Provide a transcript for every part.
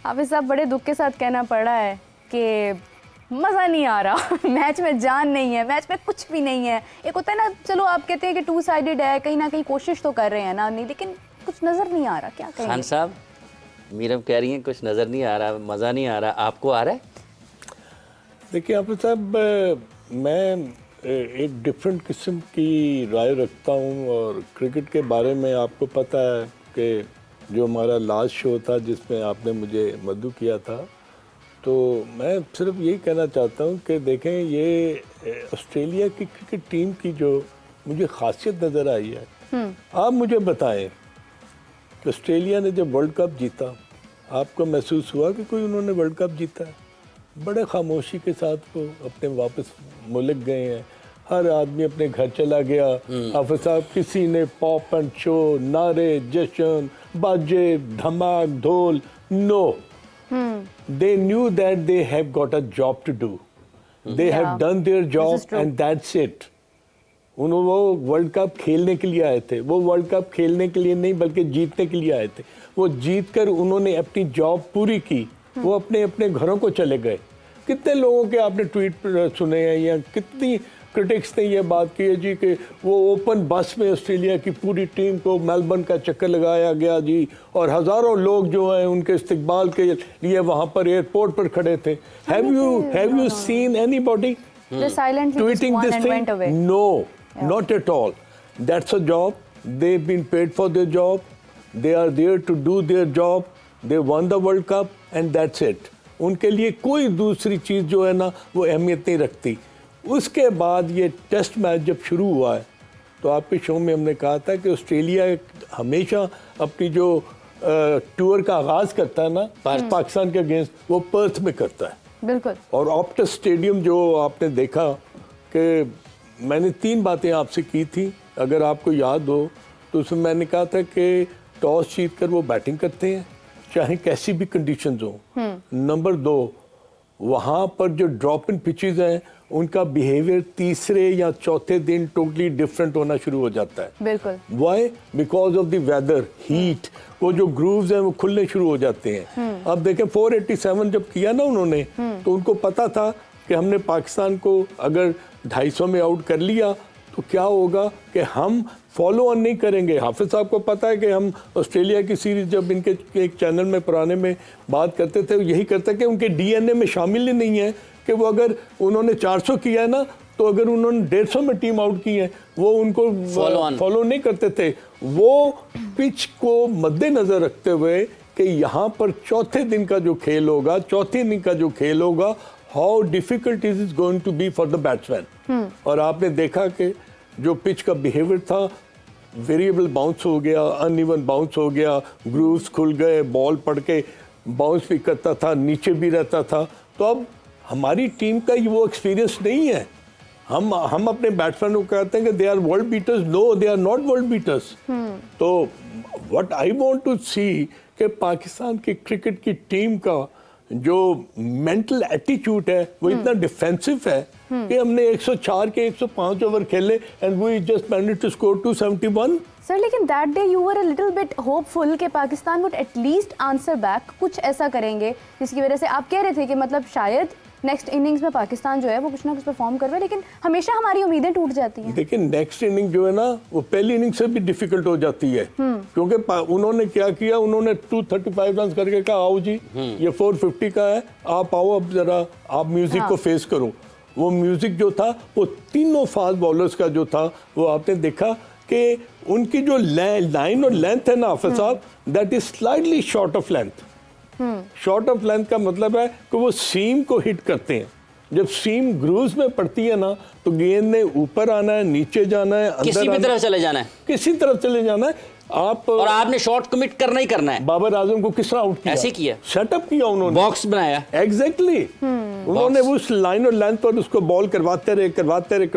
हाफिज साहब, बड़े दुख के साथ कहना पड़ रहा है कि मज़ा नहीं आ रहा मैच में जान नहीं है, मैच में कुछ भी नहीं है। एक होता है ना, चलो आप कहते हैं कि टू साइडेड है, कहीं ना कहीं कोशिश तो कर रहे हैं ना, नहीं, लेकिन कुछ नज़र नहीं आ रहा। क्या कहेंगे? खान साहब, मीरम कह रही हैं कुछ नज़र नहीं आ रहा, मज़ा नहीं आ रहा, आपको आ रहा है? देखिए हाफिज साहब, मैं एक डिफरेंट किस्म की राय रखता हूँ और क्रिकेट के बारे में आपको पता है कि जो हमारा लास्ट शो था जिसमें आपने मुझे मदऊ किया था, तो मैं सिर्फ यही कहना चाहता हूँ कि देखें, ये ऑस्ट्रेलिया की क्रिकेट टीम की जो मुझे खासियत नज़र आई है, आप मुझे बताएं कि ऑस्ट्रेलिया ने जब वर्ल्ड कप जीता, आपको महसूस हुआ कि कोई उन्होंने वर्ल्ड कप जीता है? बड़े खामोशी के साथ वो अपने वापस मुल्क गए हैं, हर आदमी अपने घर चला गया। हाफिज साहब, किसी ने पॉप एंड शो, नारे, जश्न, बाजे, धमाक, ढोल, no, they knew that they have got a job to do. They have done their job and that's it. उन्होंने वो वर्ल्ड कप खेलने के लिए आए थे, वो वर्ल्ड कप खेलने के लिए नहीं बल्कि जीतने के लिए आए थे। वो जीत कर उन्होंने अपनी जॉब पूरी की, वो अपने अपने घरों को चले गए। कितने लोगों के आपने ट्वीट सुने हैं या कितनी क्रिटिक्स ने ये बात की है जी कि वो ओपन बस में ऑस्ट्रेलिया की पूरी टीम को मेलबर्न का चक्कर लगाया गया जी, और हज़ारों लोग जो हैं उनके इस्तकबाल के लिए वहाँ पर एयरपोर्ट पर खड़े थे। Have you seen anybody tweeting this thing? No, not at all. That's a job. They've been paid for their job. They are there to do their job. They won the World Cup and that's it. उनके लिए कोई दूसरी चीज़ जो है ना वो अहमियत नहीं रखती। उसके बाद ये टेस्ट मैच जब शुरू हुआ है तो आपके शो में हमने कहा था कि ऑस्ट्रेलिया हमेशा अपनी जो टूर का आगाज़ करता है ना पाकिस्तान के अगेंस्ट, वो पर्थ में करता है। बिल्कुल। और ऑप्टस स्टेडियम जो आपने देखा कि मैंने 3 बातें आपसे की थी, अगर आपको याद हो तो उसमें मैंने कहा था कि टॉस जीत कर वो बैटिंग करते हैं चाहे कैसी भी कंडीशंस हो। नंबर 2, वहाँ पर जो ड्रॉप इन पिचेस हैं उनका बिहेवियर तीसरे या चौथे दिन टोटली डिफरेंट होना शुरू हो जाता है। बिल्कुल। Why? Because of the weather, heat, वो जो ग्रूव्स हैं वो खुलने शुरू हो जाते हैं। अब देखें 487 जब किया ना उन्होंने, तो उनको पता था कि हमने पाकिस्तान को अगर 250 में आउट कर लिया तो क्या होगा कि हम फॉलो ऑन नहीं करेंगे। हाफिज साहब को पता है कि हम ऑस्ट्रेलिया की सीरीज जब इनके एक चैनल में पुराने में बात करते थे, यही करते कि उनके डीएनए में शामिल ही नहीं है कि वो अगर उन्होंने 400 किया है ना, तो अगर उन्होंने 150 में टीम आउट की है वो उनको फॉलो नहीं करते थे। वो पिच को मद्देनजर रखते हुए कि यहाँ पर चौथे दिन का जो खेल होगा, चौथे दिन का जो खेल होगा, how difficult is going to be for the batsman. और आपने देखा कि जो पिच का बिहेवियर था, वेरिएबल बाउंस हो गया, अनइवन बाउंस हो गया, ग्रूव्स खुल गए, बॉल पड़ के बाउंस भी करता था, नीचे भी रहता था। तो अब हमारी टीम का ये वो एक्सपीरियंस नहीं है। हम अपने बैट्समैनों को कहते हैं कि they are world beaters. No, they are not world beaters. तो what I want to see कि पाकिस्तान की क्रिकेट की टीम का जो मेंटल एटीट्यूड है वो इतना डिफेंसिव है कि हमने 104 के 105 ओवर खेले and we just managed to score 271। Sir, लेकिन that day you were a little bit hopeful कि Pakistan would at least answer back, कुछ ऐसा करेंगे जिसकी वजह से आप कह रहे थे कि मतलब शायद नेक्स्ट इनिंग्स में पाकिस्तान जो है वो कुछ ना कुछ परफॉर्म करवे, लेकिन हमेशा हमारी उम्मीदें टूट जाती हैं। देखिए, नेक्स्ट इनिंग जो है ना वो पहली इनिंग से भी डिफिकल्ट हो जाती है, क्योंकि उन्होंने क्या किया, उन्होंने 235 रन करके कहा आओ जी ये 450 का है, आप आओ, अब जरा आप म्यूजिक को फेस करो। वो म्यूजिक जो था वो तीनों फास्ट बॉलर्स का जो था वो आपने देखा कि उनकी जो लाइन और लेंथ है ना हाफिज साहब, that is slightly short of length. Short of length का मतलब है कि वो सीम को हिट करते हैं। जब सीम ग्रूव्स में पड़ती है ना तो गेंद ने ऊपर आना है, नीचे जाना है, अंदर किसी भी तरफ चले जाना है, किसी तरफ चले जाना है। और आपने शॉट कमिट करना ही करना है। बाबर आजम को किस तरह आउट किया? ऐसे किया, सेटअप किया उन्होंने, बॉक्स बनाया। एग्जैक्टली उन्होंने उस लाइन और लेंथ पर उसको बॉल करवाते रहे,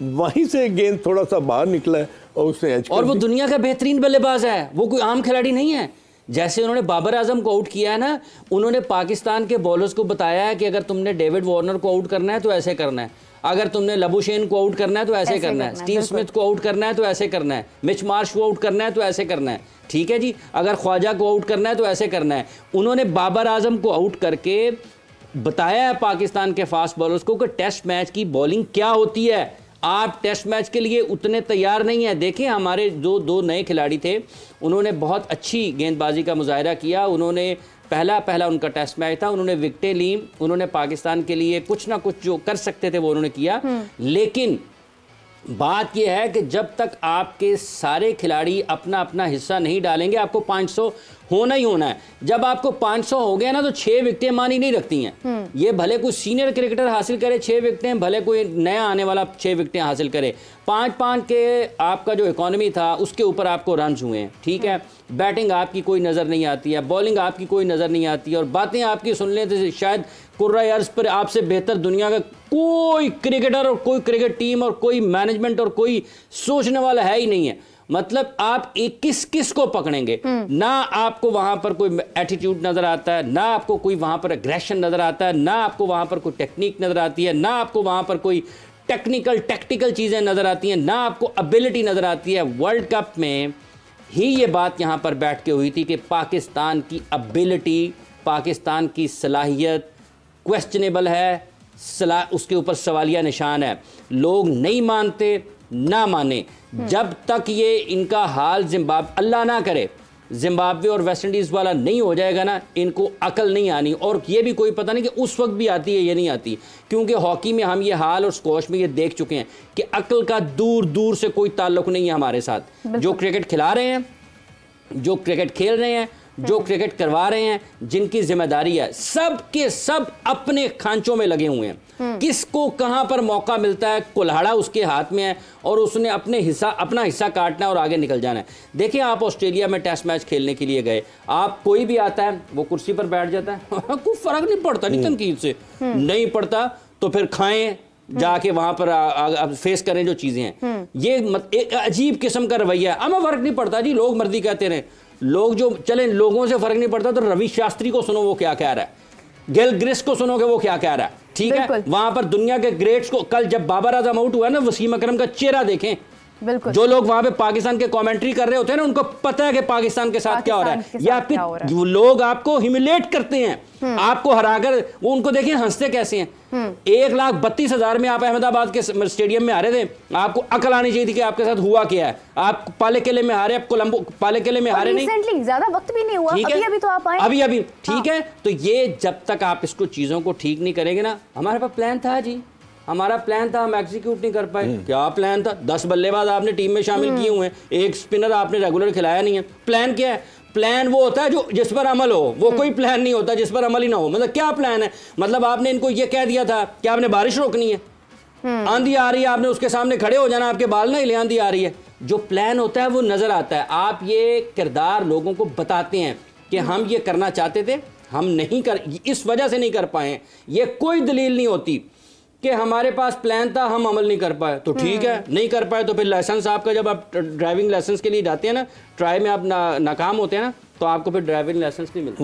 वहीं से गेंद थोड़ा सा बाहर निकला है और उसने एज। और वो दुनिया का बेहतरीन बल्लेबाज है, वो कोई आम खिलाड़ी नहीं है। जैसे उन्होंने बाबर आजम को आउट किया है ना, उन्होंने पाकिस्तान के बॉलर्स को बताया है कि अगर तुमने डेविड वार्नर को आउट करना है तो ऐसे करना है। अगर तुमने लबुशेन को आउट करना है तो ऐसे करना है, स्टीव स्मिथ को आउट करना है तो ऐसे करना है, मिच मार्श को आउट करना है तो ऐसे करना है, ठीक है जी। अगर ख्वाजा को आउट करना है तो ऐसे करना है। उन्होंने बाबर आजम को आउट करके बताया है पाकिस्तान के फास्ट बॉलर्स को कि टेस्ट मैच की बॉलिंग क्या होती है। आप टेस्ट मैच के लिए उतने तैयार नहीं हैं। देखें हमारे जो दो नए खिलाड़ी थे उन्होंने बहुत अच्छी गेंदबाजी का मुजाहरा किया। उन्होंने पहला उनका टेस्ट मैच था, उन्होंने विकेटें ली, उन्होंने पाकिस्तान के लिए कुछ ना कुछ जो कर सकते थे वो उन्होंने किया। लेकिन बात यह है कि जब तक आपके सारे खिलाड़ी अपना अपना हिस्सा नहीं डालेंगे, आपको 500 होना ही होना है। जब आपको 500 हो गया ना तो 6 विकेटें मानी नहीं रखती हैं। ये भले कोई सीनियर क्रिकेटर हासिल करे 6 विकेटें, भले कोई नया आने वाला 6 विकेटें हासिल करे। 5-5 के आपका जो इकोनॉमी था उसके ऊपर आपको रन हुए हैं, ठीक है। बैटिंग आपकी कोई नज़र नहीं आती है, बॉलिंग आपकी कोई नज़र नहीं आती है, और बातें आपकी सुन लें तो शायद कुर्रा अर्ज़ पर आपसे बेहतर दुनिया का कोई क्रिकेटर और कोई क्रिकेट टीम और कोई मैनेजमेंट और कोई सोचने वाला है ही नहीं है। मतलब आप एक किस को पकड़ेंगे ना, आपको वहां पर कोई एटीट्यूड नजर आता है, ना आपको कोई वहां पर एग्रेशन नजर आता है, ना आपको वहां पर कोई टेक्निक नजर आती है, ना आपको वहां पर कोई टैक्टिकल चीजें नजर आती हैं, ना आपको एबिलिटी नजर आती है। वर्ल्ड कप में ही ये बात यहां पर बैठ के हुई थी कि पाकिस्तान की एबिलिटी, पाकिस्तान की सलाहियत क्वेश्चनेबल है, उसके ऊपर सवालिया निशान है। लोग नहीं मानते, ना माने, जब तक ये इनका हाल अल्लाह ना करे जिम्बाब्वे और वेस्ट इंडीज़ वाला नहीं हो जाएगा ना, इनको अकल नहीं आनी। और ये भी कोई पता नहीं कि उस वक्त भी आती है, ये नहीं आती, क्योंकि हॉकी में हम ये हाल और स्क्वॉश में ये देख चुके हैं कि अकल का दूर दूर से कोई ताल्लुक नहीं है हमारे साथ। जो क्रिकेट खिला रहे हैं, जो क्रिकेट खेल रहे हैं, जो क्रिकेट करवा रहे हैं, जिनकी जिम्मेदारी है, सब के सब अपने खांचों में लगे हुए हैं। किसको कहां पर मौका मिलता है, कुल्हाड़ा उसके हाथ में है और उसने अपना हिस्सा काटना है और आगे निकल जाना है। देखिए आप ऑस्ट्रेलिया में टेस्ट मैच खेलने के लिए गए, आप कोई भी आता है वो कुर्सी पर बैठ जाता है कोई फर्क नहीं पड़ता, नहीं तनकीद से नहीं पड़ता तो फिर खाएं जाके वहां पर फेस करें जो चीजें हैं। ये एक अजीब किस्म का रवैया है। हमें फर्क नहीं पड़ता जी, लोग मर्जी कहते रहे, लोग जो चले, लोगों से फर्क नहीं पड़ता तो रवि शास्त्री को सुनो वो क्या कह रहा है, गिल ग्रिस्ट को सुनोगे वो क्या कह रहा है, ठीक है। वहां पर दुनिया के ग्रेट्स को, कल जब बाबर आजम आउट हुआ ना, वसीम अकरम का चेहरा देखें। बिल्कुल। जो लोग वहां पे पाकिस्तान के कमेंट्री कर रहे होते हैं ना, उनको पता है कि पाकिस्तान के साथ क्या हो रहा है, या फिर लोग आपको ह्यूमिलेट करते हैं, आपको हराकर वो उनको देखिए हंसते कैसे हैं। 1,32,000 में आप अहमदाबाद के स्टेडियम में आ रहे थे, आपको अकल आनी चाहिए थी कि आपके साथ हुआ क्या है। आप पाले किले में हारे, आप कोलंबो पाले किले में हारे नहीं, ज्यादा वक्त भी नहीं हुआ, अभी तो आप आए अभी ठीक है। तो ये जब तक आप इसको चीजों को ठीक नहीं करेंगे ना, हमारे पास प्लान था जी, हमारा प्लान था, हम एग्जीक्यूट नहीं कर पाए। क्या प्लान था? 10 बल्लेबाज आपने टीम में शामिल किए हुए हैं, एक स्पिनर आपने रेगुलर खिलाया नहीं है। प्लान क्या है? प्लान वो होता है जो जिस पर अमल हो, वो कोई प्लान नहीं होता जिस पर अमल ही ना हो। मतलब क्या प्लान है? मतलब आपने इनको ये कह दिया था कि आपने बारिश रोकनी है, आंधी आ रही है, आपने उसके सामने खड़े हो जाना, आपके बाल ना हिले, आंधी आ रही है। जो प्लान होता है वो नजर आता है। आप ये किरदार लोगों को बताते हैं कि हम ये करना चाहते थे, हम नहीं कर, इस वजह से नहीं कर पाए। ये कोई दलील नहीं होती कि हमारे पास प्लान था, हम अमल नहीं कर पाए। तो ठीक है, नहीं कर पाए तो फिर लाइसेंस आपका, जब आप ड्राइविंग लाइसेंस के लिए जाते हैं ना, ट्राई में आप नाकाम होते हैं ना, तो आपको फिर ड्राइविंग लाइसेंस नहीं मिलता।